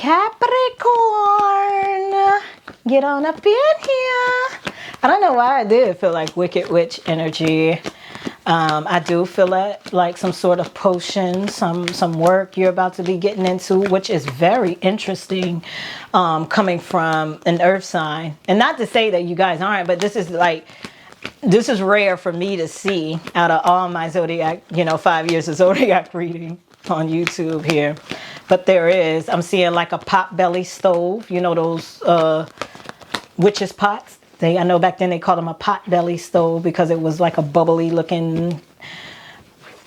Capricorn, get on up in here. I don't know why I did feel like Wicked Witch energy. I do feel like some sort of potion, some work you're about to be getting into, which is very interesting, coming from an earth sign. And not to say that you guys aren't, but this is rare for me to see out of all my zodiac, 5 years of zodiac reading on YouTube here. But there is, I'm seeing like a pot belly stove, those witches pots. I know back then they called them a pot belly stove because it was like a bubbly looking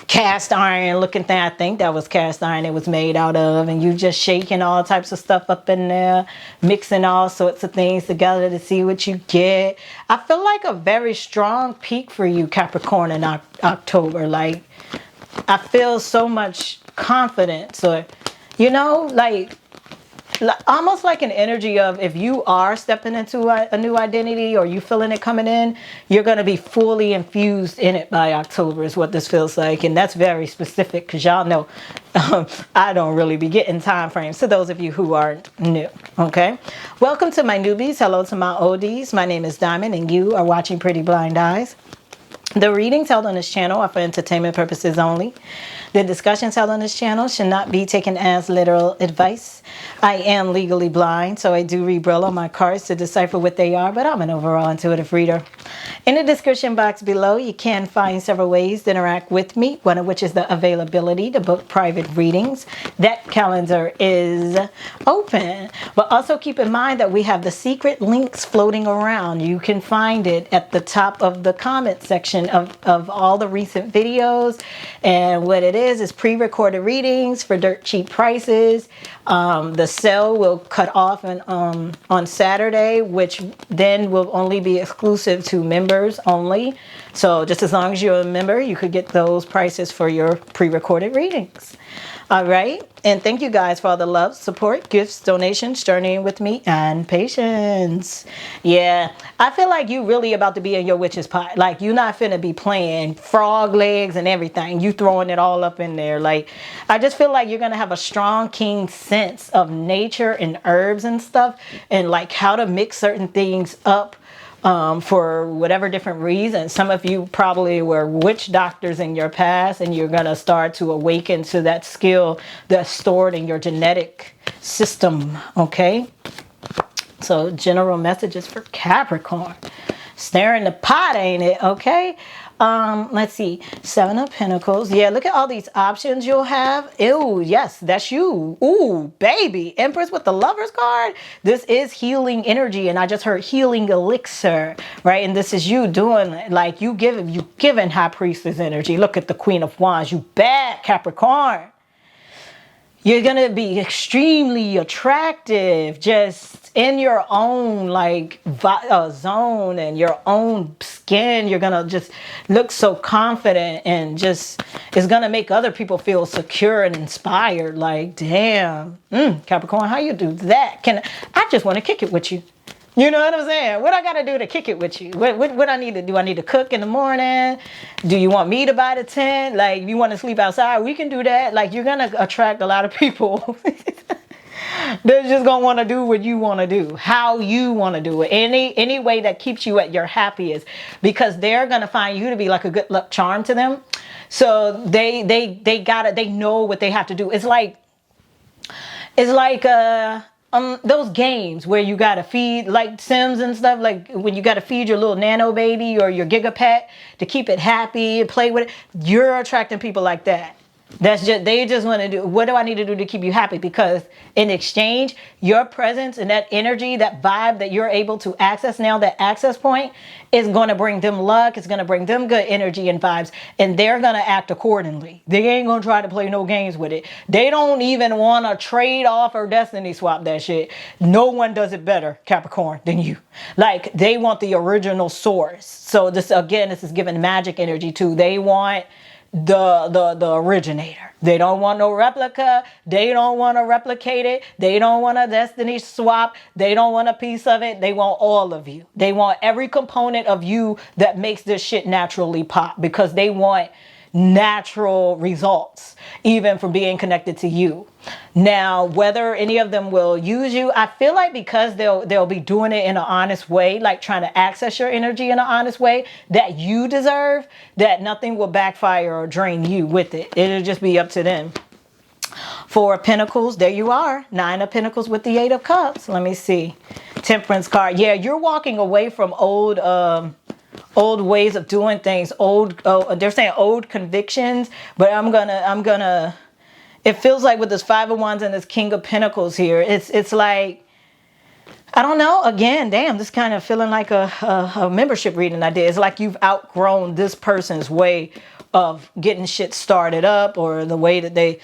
cast iron looking thing. I think that was cast iron it was made out of, and you just shaking all types of stuff up in there, mixing all sorts of things together to see what you get. I feel like a very strong peak for you, Capricorn, in October. Like, I feel so much confidence, or almost like an energy of, if you are stepping into a new identity or you feeling it coming in, you're going to be fully infused in it by October is what this feels like. And that's very specific because y'all know I don't really be getting time frames to those of you who aren't new. Okay. Welcome to my newbies. Hello to my oldies. My name is Diamond and you are watching Pretty Blind Eyes. The readings held on this channel are for entertainment purposes only. The discussions held on this channel should not be taken as literal advice. I am legally blind, so I do read Braille on my cards to decipher what they are, but I'm an overall intuitive reader. In the description box below, you can find several ways to interact with me, one of which is the availability to book private readings. That calendar is open. But also keep in mind that we have the secret links floating around. You can find it at the top of the comment section of all the recent videos. And what it is pre-recorded readings for dirt cheap prices. The sale will cut off on Saturday, which then will only be exclusive to members only. So just as long as you're a member, you could get those prices for your pre-recorded readings. All right. And thank you guys for all the love, support, gifts, donations, journeying with me, and patience. Yeah. I feel like you really about to be in your witch's pot. Like, you're not finna be playing frog legs and everything. You throwing it all up in there. Like, I just feel like you're going to have a strong, keen sense of nature and herbs and stuff, and like how to mix certain things up. For whatever different reasons. Some of you probably were witch doctors in your past, and you're going to start to awaken to that skill that's stored in your genetic system. Okay. So general messages for Capricorn. Stirring the pot, ain't it? Okay. Let's see. 7 of Pentacles. Yeah, look at all these options you'll have. Ew, yes, that's you. Ooh, baby. Empress with the Lover's card. This is healing energy, and I just heard healing elixir, right? And this is you doing, like, you giving High Priestess energy. Look at the Queen of Wands. You bad, Capricorn. You're going to be extremely attractive, just in your own like zone and your own skin. You're going to just look so confident, and just it's going to make other people feel secure and inspired. Like, damn, Capricorn, how you do that? I just want to kick it with you. You know what I'm saying? What I got to do to kick it with you? What I need to do? I need to cook in the morning. Do you want me to buy the tent? Like, if you want to sleep outside, we can do that. Like, you're going to attract a lot of people. They're just going to want to do what you want to do, how you want to do it. Any way that keeps you at your happiest, because they're going to find you to be like a good luck charm to them. So they know what they have to do. It's like those games where you gotta feed, like Sims and stuff, like when you gotta feed your little nano baby or your giga pet to keep it happy and play with it. You're attracting people like that. They just want to do, what do I need to do to keep you happy? Because in exchange, your presence and that energy, that vibe that you're able to access now, that access point, is going to bring them luck. It's going to bring them good energy and vibes, and they're going to act accordingly. They ain't going to try to play no games with it. They don't even want to trade off or destiny swap that shit. No one does it better, Capricorn, than you. Like, they want the original source. So this is giving magic energy too. They want the originator. They don't want no replica. They don't want to replicate it. They don't want a destiny swap. They don't want a piece of it. They want all of you. They want every component of you that makes this shit naturally pop, because they want natural results, even for being connected to you. Now, whether any of them will use you, I feel like because they'll be doing it in an honest way, like trying to access your energy in an honest way that you deserve, that nothing will backfire or drain you with it. It'll just be up to them. Four of Pentacles, there you are. Nine of Pentacles with the Eight of Cups. Let me see. Temperance card. Yeah, you're walking away from old ways of doing things. They're saying old convictions, but I'm gonna. It feels like with this Five of Wands and this King of Pentacles here, it's like, I don't know. Again, damn, this kind of feeling like a membership reading I did. It's like you've outgrown this person's way of getting shit started up, or the way that they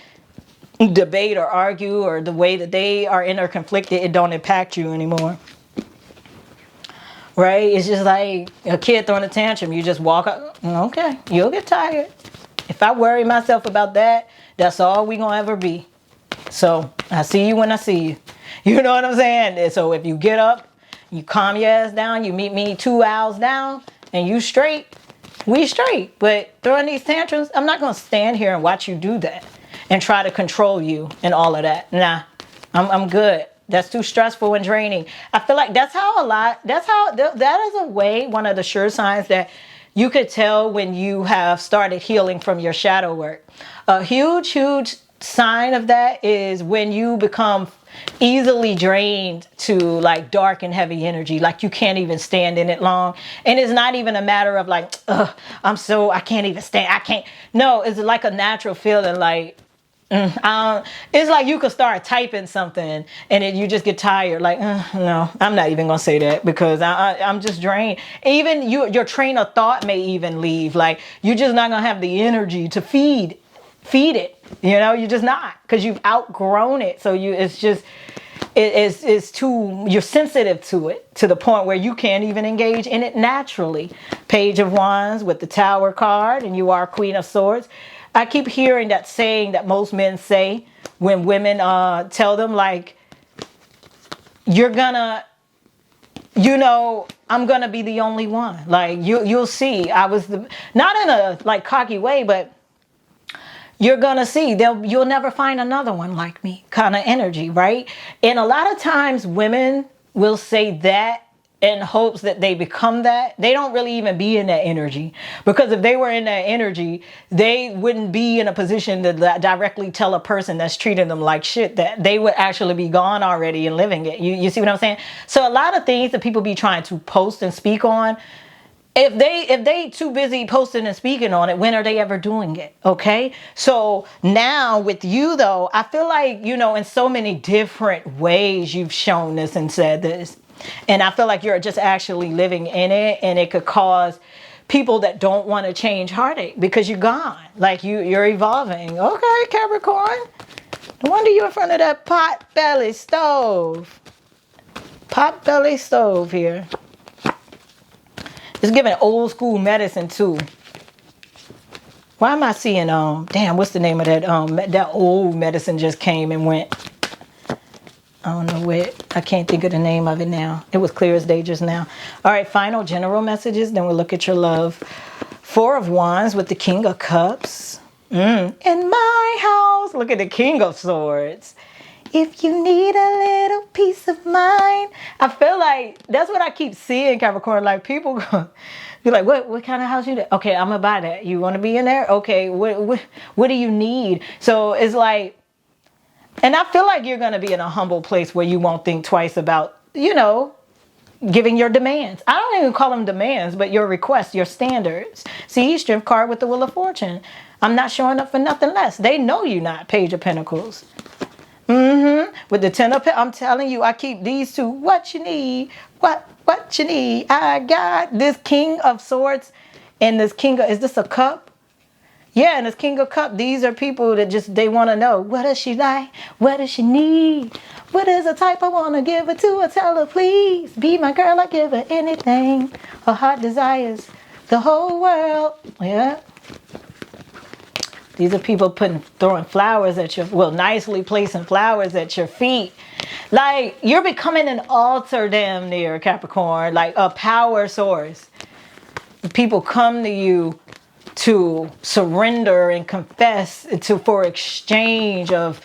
debate or argue, or the way that they are interconflicted. It don't impact you anymore. Right? It's just like a kid throwing a tantrum. You just walk out. Okay, you'll get tired. If I worry myself about that, that's all we gonna ever be. So I see you when I see you. You know what I'm saying? And so if you get up, you calm your ass down, you meet me 2 hours down, and you straight, we straight. But throwing these tantrums, I'm not gonna stand here and watch you do that and try to control you and all of that. Nah, I'm good. That's too stressful and draining. I feel like that is a way, one of the sure signs that you could tell when you have started healing from your shadow work. A huge sign of that is when you become easily drained to like dark and heavy energy, like you can't even stand in it long. And it's not even a matter of like, I can't even stand. No, it's like a natural feeling like, it's like you could start typing something and then you just get tired. Like, no, I'm not even gonna say that because I'm just drained. Even your train of thought may even leave. Like you're just not gonna have the energy to feed it. You know, you're just not, because you've outgrown it. So it's too, you're sensitive to it to the point where you can't even engage in it naturally. Page of Wands with the Tower card, and you are Queen of Swords. I keep hearing that saying that most men say when women tell them like, you're gonna, I'm gonna be the only one. Like you'll see. Not in a like cocky way, but you're gonna see you'll never find another one like me kind of energy, right? And a lot of times women will say that in hopes that they become that. They don't really even be in that energy, because if they were in that energy, they wouldn't be in a position to directly tell a person that's treating them like shit that they would actually be gone already and living it. You see what I'm saying? So a lot of things that people be trying to post and speak on, if they too busy posting and speaking on it, when are they ever doing it? Okay. So now with you though, I feel like, in so many different ways you've shown this and said this. And I feel like you're just actually living in it, and it could cause people that don't want to change heartache because you're gone. Like you're evolving. Okay, Capricorn. No wonder you're in front of that pot belly stove. Pot belly stove here. It's giving old school medicine too. Why am I seeing damn, what's the name of that that old medicine just came and went? I don't know I can't think of the name of it now. It was clear as day just now. All right, final general messages. Then we'll look at your love. Four of Wands with the King of Cups. In my house. Look at the King of Swords. If you need a little peace of mind. I feel like that's what I keep seeing, Capricorn. Like people be like, what kind of house you do? Okay, I'm gonna buy that. You want to be in there? Okay, what do you need? So it's like, and I feel like you're going to be in a humble place where you won't think twice about, giving your demands. I don't even call them demands, but your requests, your standards. See, Strength card with the Wheel of Fortune. I'm not showing up for nothing less. They know you're not. Page of Pentacles. With the 10 of Pentacles, I'm telling you, I keep these two. What you need? What you need? I got this King of Swords and this is this a cup? Yeah, and this King of Cups, these are people that they want to know, what does she like? What does she need? What is the type I want to give her to? I tell her, please, be my girl, I give her anything. Her heart desires the whole world. Yeah. These are people throwing flowers at nicely placing flowers at your feet. Like, you're becoming an altar damn near, Capricorn, like a power source. People come to you to surrender and confess for exchange of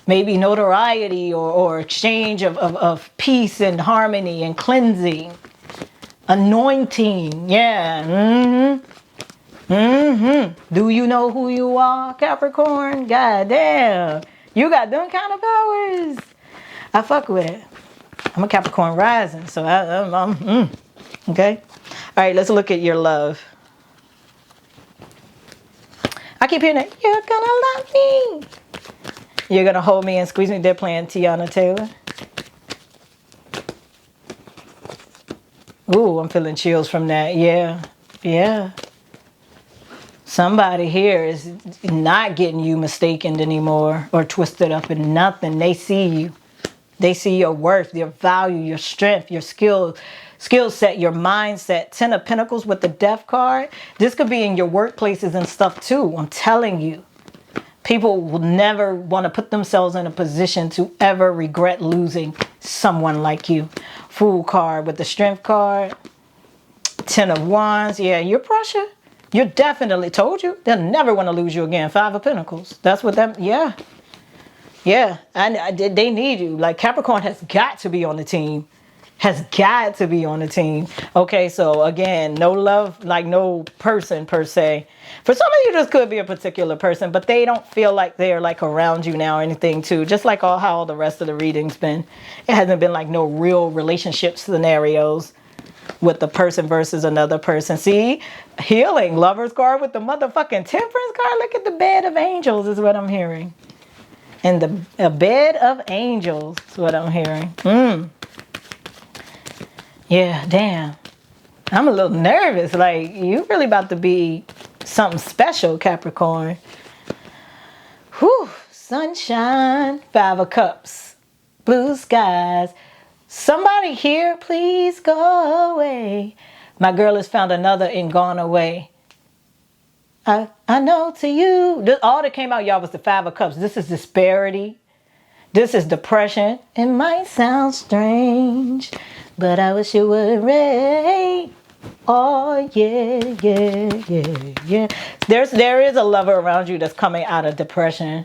maybe notoriety or exchange of peace and harmony and cleansing, anointing. Yeah. Do you know who you are, Capricorn? God damn, you got them kind of powers. I fuck with it. I'm a Capricorn rising, so I'm okay. All right, let's look at your love. I keep hearing that. You're gonna love me. You're gonna hold me and squeeze me. They're playing Tiana Taylor. Ooh, I'm feeling chills from that. Yeah. Somebody here is not getting you mistaken anymore or twisted up in nothing. They see you. They see your worth, your value, your strength, your skill set, your mindset. 10 of Pentacles with the Death card. This could be in your workplaces and stuff too. I'm telling you. People will never want to put themselves in a position to ever regret losing someone like you. Fool card with the Strength card. 10 of Wands. Yeah, you're pressure. You're definitely, told you, they'll never want to lose you again. 5 of Pentacles. That's what that, yeah. And they need you. Like Capricorn has got to be on the team. Has got to be on the team. Okay, so again, no love, like no person per se. For some of you, this could be a particular person, but they don't feel like they're like around you now or anything too. Just like how all the rest of the readings been. It hasn't been like no real relationship scenarios with the person versus another person. See, healing, Lover's card with the motherfucking Temperance card. Look at the bed of angels is what I'm hearing. And a bed of angels is what I'm hearing. Yeah, damn. I'm a little nervous. Like, you really about to be something special, Capricorn. Whew. Sunshine. 5 of Cups. Blue skies. Somebody here, please go away. My girl has found another and gone away. I know to you. All that came out, y'all, was the 5 of Cups. This is disparity. This is depression. It might sound strange, but I wish it would rain. Oh, yeah. There is a lover around you that's coming out of depression.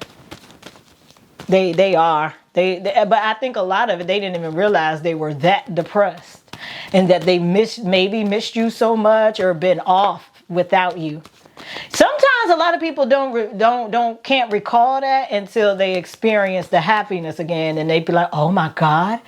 They are. But I think a lot of it, they didn't even realize they were that depressed. And that they maybe missed you so much or been off without you. Sometimes a lot of people can't recall that until they experience the happiness again. And they be like, oh my God,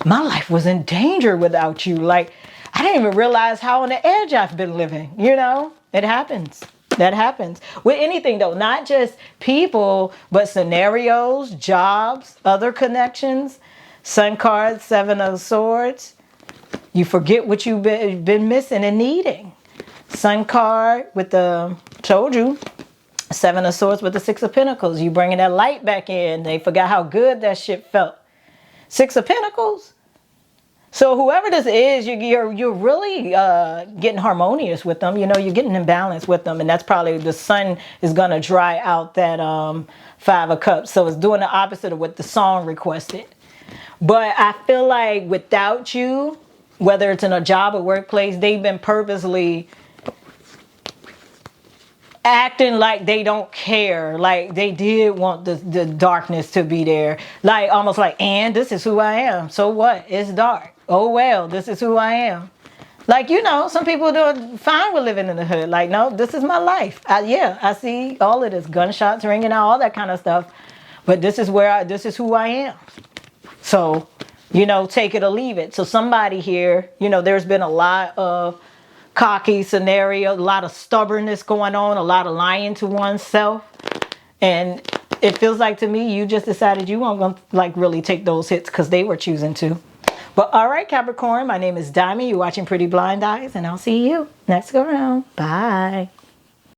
my life was in danger without you. Like, I didn't even realize how on the edge I've been living. You know, it happens. That happens with anything though, not just people, but scenarios, jobs, other connections. Sun card, 7 of Swords. You forget what you've been missing and needing. Sun card with the, told you, 7 of Swords with the 6 of Pentacles. You bringing that light back in. They forgot how good that shit felt. 6 of Pentacles. So whoever this is, you're really getting harmonious with them. You know, you're getting in balance with them. And that's probably, the sun is going to dry out that 5 of Cups. So it's doing the opposite of what the song requested. But I feel like without you, whether it's in a job or workplace, they've been purposely acting like they don't care. Like they did want the darkness to be there. Like almost like, and this is who I am. So what? It's dark. Oh, well, this is who I am. Like, you know, some people doing fine with living in the hood. Like, no, this is my life. I see all of this, gunshots ringing out, all that kind of stuff. But this is this is who I am. So, you know, take it or leave it. So somebody here, you know, there's been a lot of cocky scenario, a lot of stubbornness going on, a lot of lying to oneself. And it feels like to me, you just decided you weren't going to like really take those hits because they were choosing to. But all right, Capricorn, my name is Diamond. You're watching Pretty Blind Eyes, and I'll see you next go round. Bye.